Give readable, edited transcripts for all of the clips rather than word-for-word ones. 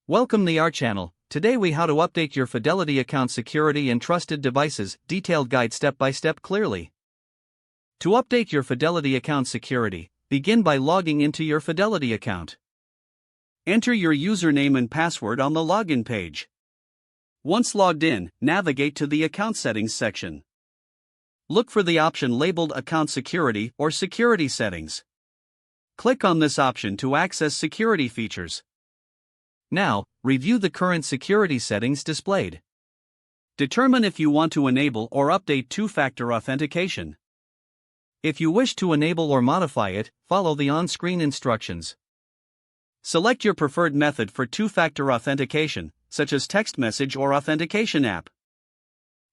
Welcome to our channel. Today we how to update your Fidelity account security and trusted devices, detailed guide step by step clearly. To update your Fidelity account security, begin by logging into your Fidelity account. Enter your username and password on the login page. Once logged in, navigate to the account settings section. Look for the option labeled Account Security or Security Settings. Click on this option to access security features. Now, review the current security settings displayed. Determine if you want to enable or update two-factor authentication. If you wish to enable or modify it, follow the on-screen instructions. Select your preferred method for two-factor authentication, such as text message or authentication app.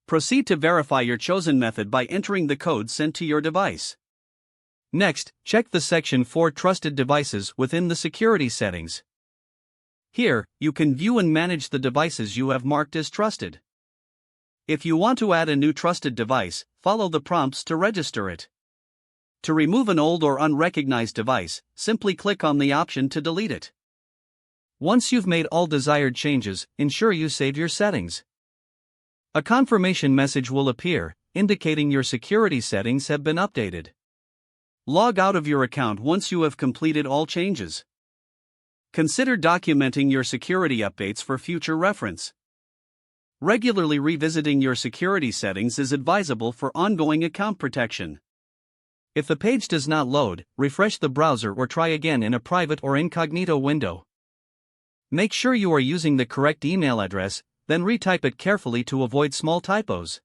Proceed to verify your chosen method by entering the code sent to your device. Next, check the section for Trusted Devices within the security settings. Here, you can view and manage the devices you have marked as trusted. If you want to add a new trusted device, follow the prompts to register it. To remove an old or unrecognized device, simply click on the option to delete it. Once you've made all desired changes, ensure you save your settings. A confirmation message will appear, indicating your security settings have been updated. Log out of your account once you have completed all changes. Consider documenting your security updates for future reference. Regularly revisiting your security settings is advisable for ongoing account protection. If the page does not load, refresh the browser or try again in a private or incognito window. Make sure you are using the correct email address, then retype it carefully to avoid small typos.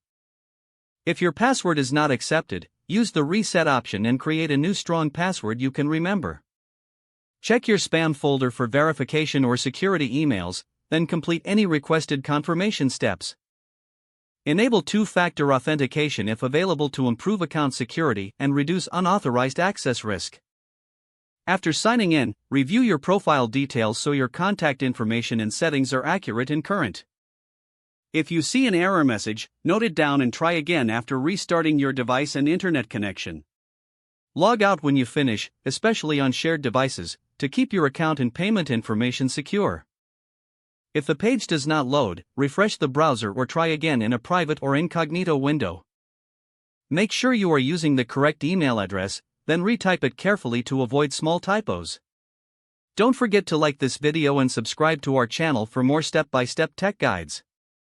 If your password is not accepted, use the reset option and create a new strong password you can remember. Check your spam folder for verification or security emails, then complete any requested confirmation steps. Enable two-factor authentication if available to improve account security and reduce unauthorized access risk. After signing in, review your profile details so your contact information and settings are accurate and current. If you see an error message, note it down and try again after restarting your device and internet connection. Log out when you finish, especially on shared devices, to keep your account and payment information secure. If the page does not load, refresh the browser or try again in a private or incognito window. Make sure you are using the correct email address, then retype it carefully to avoid small typos. Don't forget to like this video and subscribe to our channel for more step-by-step tech guides.